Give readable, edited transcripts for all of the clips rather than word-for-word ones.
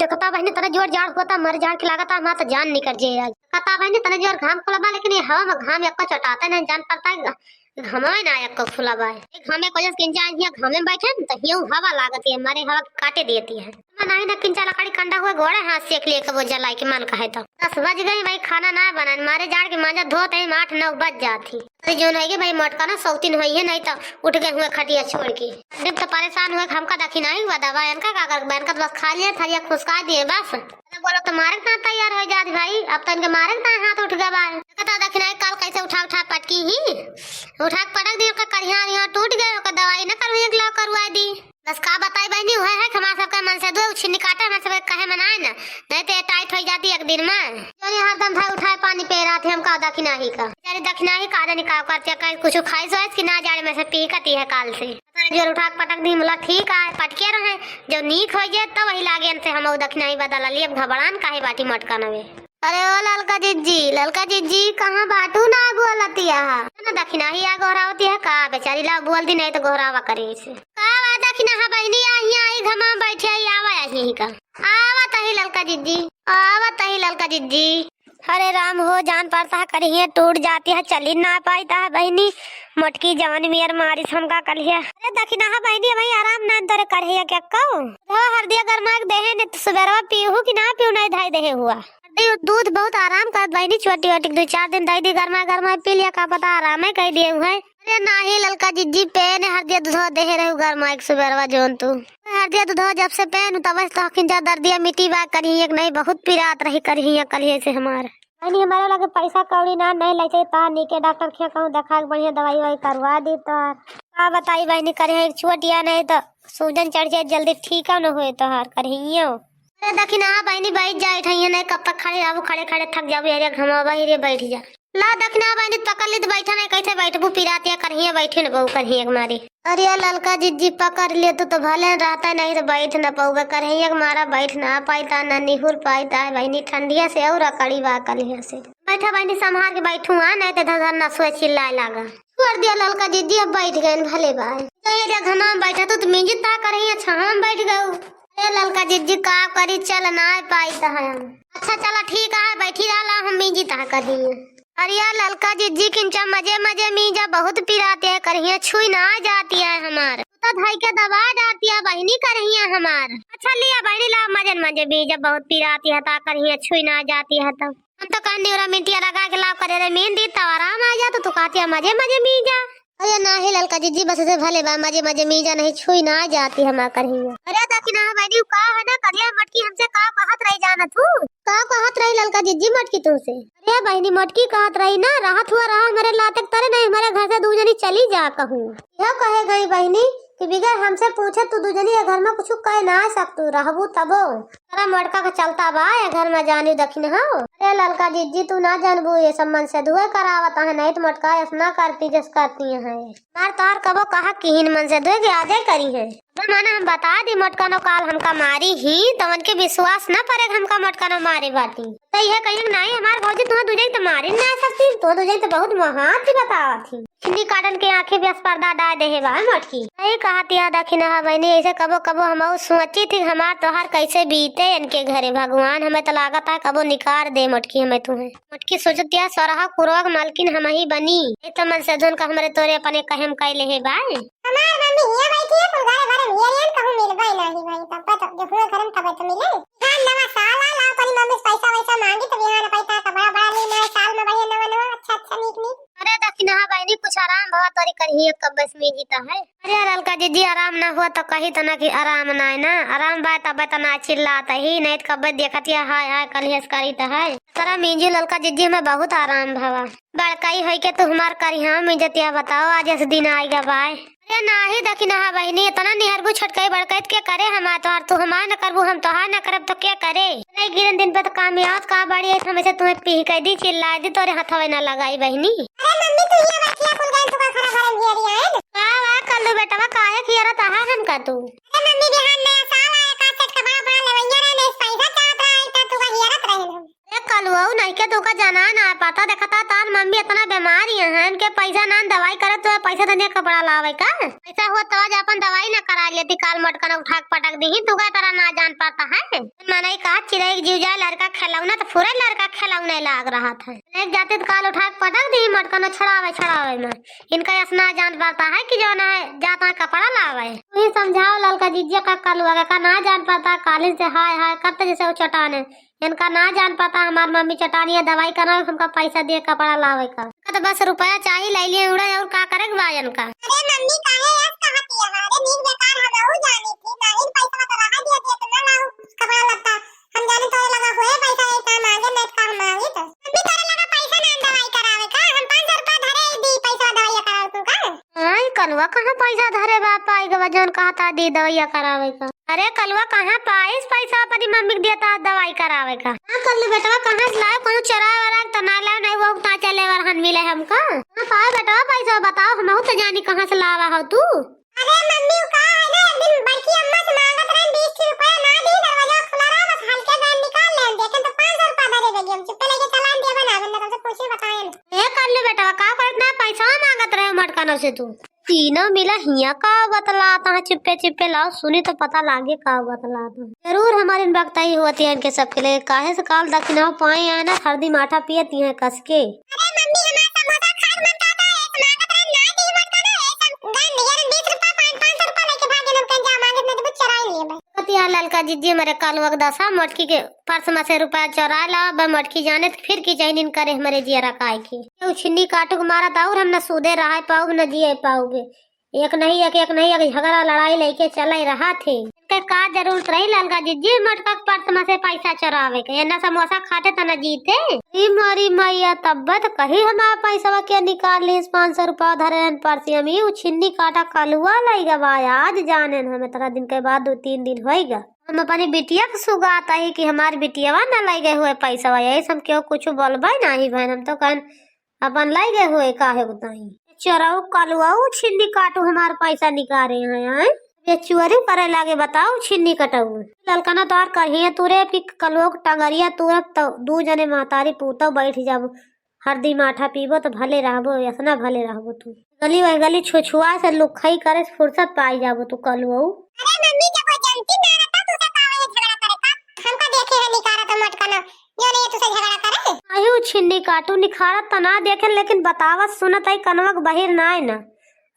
देखता बहनी तना जोर जाड़ होता मर जाड़ के लागता हमारा तो जान निकल जाए आज। कहता बहनी तना जोर घाम खुला लेकिन ये हवा में घाम यक्का चटाता नहीं जान पड़ता है घमाए ना यक्का खुला बा घामे को जस किंचा हिया घामे में बैठे तो हियो हवा लागती है हमारे हवा काटे देती है नहीं ना किंचा लकड़ी कंडा हुआ घोड़े हाथ सेक लिए वो जलाई के मन कहे तो 10 बज गई भाई खाना ना बना मारे जाड़ के मांजा धोते ही 8-9 बज जाती जो है भाई मोटका ना सौतीन हुई है नहीं तो उठ गए हुए खटिया छोड़ के जब तो परेशान हुए हमका देखी नहीं हुआ दवा इनका का कर बैन का बस खा लिया थरिया खुशका दिए बस बोलो तो मारे ना तैयार हो जाती भाई अब तो इनके मारे ना हाथ उठ गया भाई कहता देखी नहीं कल कैसे उठा उठा पटकी ही उठा पटक दी करिया टूट गए दवाई न करवा करवा दी बस का बताई बहनी हुआ है हमारे सबका मन से दो छिन्नी काटे हमारे सब कहे मनाए ना नहीं तो टाइट हो जाती एक दिन में जो हरदम भाई उठाए पानी पे रहा थे हमका दक्षिणा ही का दक्षिणा ही का निकाल करते कुछ खाई सो कि ना जाड़े में से पी कती है काल से जो उठा पटक दी बोला ठीक है पटके रहे जब नीक हो जाए तब वही लागे से हम दक्षिणा ही बदला लिए घबरान काहे बाटी मटका नवे अरे ओ ललका जिज्जी कहाँ बाटू ना बोलतिया ना दक्षिणा ही आ गोहरावती है का बेचारी ला बोल दी नहीं तो गोहरावा करे से का दक्षिणा है बहनी आई घमा बैठे आवा यही का आवा तही ललका जिज्जी अरे राम हो जान पड़ता है करिए टूट जाती है चली ना पाता है बहनी मोटकी जवान मियर मारी हमका कलिया अरे दक्षिणा है बहनी भाई आराम ना तोरे करिए क्या कहूं हरदिया गरमा देहे ने तो सुबह पीहू कि ना पीऊ नहीं धाई देहे हुआ दूध बहुत आराम कर बहनी छोटी 2-4 दिन दाई दी गरमा पी लिया का पता आराम है कह दिए हुए अरे नाही ललका जिज्जी पेन हरदिया दूध दे रहे गरमा एक सुबह जोन तू हरदिया दूध जब से पेन तब तो खिंजा दर्दिया मिट्टी बा करी एक नहीं बहुत पिरात रही करी कलिए से हमारे बहनी हमारे लगे पैसा कौड़ी ना नहीं लगे ता नीके डॉक्टर के कहूं देखा बढ़िया दवाई वाई करवा दी तो का बताई बहनी करे छोटिया नहीं तो सूजन चढ़ जाए जल्दी ठीक न हुए तो हार करियो दक्षिणा बहनी बैठ जाए नहीं कब तक खड़े रहू खड़े थक जाबू अरे घमावा रे बैठ जा ला दक्षिणा बहनी पकड़ ली तो बैठा नहीं कैसे बैठबू पिरातिया करिए बैठे न बहु करिए हमारी अरे ललका जिज्जी पकड़ ले तो भले रहता नहीं तो बैठ न पाऊगा करिए मारा बैठ ना पाता न निहुर पाता है बहनी ठंडिया से और अकड़ी बा कलिया से बैठा बहनी संभाल के बैठू नहीं तो धर न सोए चिल्लाए लागा छोड़ दिया ललका जिज्जी अब बैठ गए भले भाई घना बैठा तो मिंजी ता करिए छाम बैठ गऊ ललका जिज्जी का करी चल ना पाता है अच्छा चला ठीक है बैठी रहा हम मिंजी ता करिए अरे ललका जिज्जी किंचा मजे मीजा बहुत पिराते है करिए छुई ना जाती है हमार तो धाई के दबा जाती है बहनी करिए हमार अच्छा लिया बहनी ला मजे बीजा बहुत पिराती है ता करिए छुई ना जाती है तो हम तो कहनी और मिट्टिया लगा के लाभ करे मेहंदी तो आराम आ जा तो तू कहती है मजे मीजा अरे नहीं ललका जिज्जी बस से भले बा मजे मीजा नहीं छुई ना जाती हमार करिए अरे दक्षिणा बहनी का है ना करिए मटकी हमसे का कहत रही जाना तू का कहत रही ललका जिज्जी मटकी तुमसे अरे बहनी मटकी कहत रही ना राहत हुआ रहा मेरे लातक तरे नहीं हमारे घर से 2 जनी चली जा कहूँ यह कहे गई बहनी कि बिगर हमसे पूछे तू 2 जनी घर में कुछ कह ना सकतू रहबू तबो तेरा मटका का चलता बा घर में जानी दक्षिण हो अरे ललका जिज्जी तू ना जानबू ये सब मन से धुए करावता है नहीं तो मटका ऐसा करती जस करती है मार तार कबो कहा किहिन मन से धुए आजे करी है माना हम बता दी मटका नो काल हमका मारी ही तो उनके विश्वास न पड़े हमका मटका नो मारे बाटी तो यह कहीं नहीं हमारे भौजी तुम्हें दूजे तो मारी ना सकती तो दूजे तो बहुत महान थी बतावा थी हिंदी काटन के आंखें भी अस्पर्धा डाल दे बा मटकी नहीं कहती है दक्षिणा बहनी ऐसे कबो कबो हम सोची थी हमार त्योहार कैसे बीते इनके घरे भगवान हमें तो लागत है कबो निकाल दे मटकी हमें तुम्हें मटकी सोचती है सरहा पूर्वक मालकिन हम ही बनी तो मन से धुन का हमारे तोरे अपने कहम कैले है बाय हमार मम्मी हिया बैठी है फुलगारे भरे मिलियन कहूं मिलबई नहीं भाई तब तो जो हुए करम तब तो मिले हां नवा साल ला अपनी मम्मी पैसा वैसा मांगी तो बिहान पैसा का बड़ा ले नया साल में बढ़िया नवा अच्छा नीक अरे दक्षिणा बहनी कुछ आराम भवा तोरी करिए कब बस में जीता है अरे ललका जिज्जी आराम ना हुआ तो कही तो ना कि आराम ना है ना आराम बा तब तो ना चिल्लाता ही नहीं तो कब देखती है हाय कलियस करी तो है तरा मिंजी ललका जिज्जी में बहुत आराम भवा बड़काई है के तू हमार करी हम इज्जतिया बताओ आज इस दिन आएगा बाय अरे नाही दक्षिणा बहनी इतना निहरबू छटकाई बड़कैत के करे हमार तोहार तू हमार न करबू हम तोहार न करब तो क्या करे नहीं गिरन दिन पे तो कामयाब का बड़ी है हमें से तुम्हें पी कह दी चिल्ला दी तोरे हथवे न लगाई बहनी अरे मम्मी तू ये बच्चिया फुल गई तू का खरा खरा घेरी आए वाह कल्लू बेटा काहे खियारा ताहा हम का तू अरे मम्मी बिहान नया साल आया का सेट का बड़ा बड़ा लेवैया रे ने पैसा चाहत रहा है तू का हियरत रहे अरे कलुआ नहीं के बच्चा तो का जाना ना पता देखता तार मम्मी इतना बीमारी है इनके पैसा ना दवाई करे तो पैसा देने कपड़ा लावे का पैसा हो तो आज अपन दवाई ना करा लेती काल मटका ना उठा पटक दी तू का तरह ना जान पाता है मैंने कहा चिड़ै जीव जाए लड़का खिलौना तो पूरा लड़का खिलौने लाग रहा था एक जाते तो काल उठा पटक दी मटका ना छड़ावे में इनका ऐसा जान पाता है कि जो ना जाता कपड़ा लावे तू समझाओ ललका जीजिया का कलुआ का ना जान पाता काली से हाय हाय करते जैसे वो चटाने इनका ना जान पाता हमार मम्मी चटानी दवाई करना हमका पैसा दिए कपड़ा लावे का तो बस रुपया चाहिए ले लिए उड़ा और का करे बायन का अरे मम्मी काहे ऐस कहती है अरे नीक बेकार हम जानी थी ना इन पैसा तो रहा दिया तो ना लाओ कपड़ा लगता हम जाने तो लगा होए पैसा ऐसा मांगे नेट का मांगे तो मम्मी तोरे लगा पैसा ना दवाई करावे का हम 500 रुपया धरे दी पैसा दवाई करावे तू का आई कलवा कहां पैसा धरे बाप आई के वजन कहता दी दवाई करावे का अरे कलवा कहाँ पाइस पैसा अपनी मम्मी को दिया था दवाई करावे का हाँ कल बेटा कहाँ से लाए कोनो चरा वाला तो ना लाए नहीं वो ना चले वरहन मिले हमका हाँ पाए बेटा पैसा बताओ हम तो जानी कहाँ से लावा हो तू अरे मम्मी का है ना एक दिन बड़की अम्मा से मांगत रहे 20 रुपया ना दी दरवाजा खुला रहा बस हल्के दान निकाल ले देखें तो 500 रुपया भरे देगी हम चुप लेके चलान दिया बना बंदा तुमसे पूछे बताएं ए कर ले बेटा का करना पैसा मांगत रहे मटकानो से तू तीनों मिला हिया का बतलाता है चिप्पे चिप्पे लाओ सुनी तो पता लागे का बतलाता जरूर हमारी बकताई होती है इनके सबके लिए काहे से काल दक्षिणा पाए है ना हरदी माठा पियती है कस के अरे मम्मी हमारा समोसा खाए मन करता है एक मांगत रहे ना दी मत ना ऐसा गन यार 20 रुपया 500 रुपया लेके भागे लोग कंजा मांगत ना तो चराई लिए पतिया ललका जीजी मेरे काल वक्त दसा मटकी के पर्स में से रुपया चोरा ला बा मटकी जाने तो फिर की चाहिए करे हमारे जियरा काय की छिन्नी काटू मारा था और हम न सूदे रहा पाओगे न जिए पाओगे एक नहीं एक झगड़ा लड़ाई लेके चले रहा थे का जरूरत रही ललका जीजी मटका पर्स में से पैसा चोरावे के ना समोसा खाते तो न जीते मारी मैया तब्बत कही हमारा पैसा क्या निकाल ली 500 रुपया धरे पर्स में वो छिन्नी काटा कलुआ लगेगा भाई आज जाने हमें 3 दिन के बाद 2-3 दिन होएगा हम अपनी बिटिया को सुगाता है कि हमारी बिटिया न लगे हुए पैसा यही हम क्यों कुछ बोलबे नहीं बहन हम तो कहन अपन लगे हुए काहे बताई चोराऊ कलुआऊ छिन्नी काटू हमारे पैसा निकाले हैं ये चोरी करे लागे बताओ छिन्नी कटाऊ ललकना तो और कहिए तुरे कि कलुआ टंगरिया तुरंत तो 2 जने महतारी पूतो बैठ जाबो हरदी माठा पीबो तो भले रहबो ऐसा भले रहबो तू गली वही गली छुछुआ से लुखाई करे फुर्सत पाई जाबो तू कलुआऊ अरे मम्मी जब जानती ना रहता तू तो काहे झगड़ा करे का हमका देखे है निकारा तो मटकना यो नहीं तू से झगड़ा करे आयु छिन्नी काटू निखारत तो ना देखे लेकिन बतावत सुनत आई कनवक बहिर ना है ना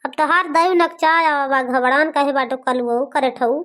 अब तो हर दयु नकचा घबरान कहे बाटो कलुआऊ करे ठऊ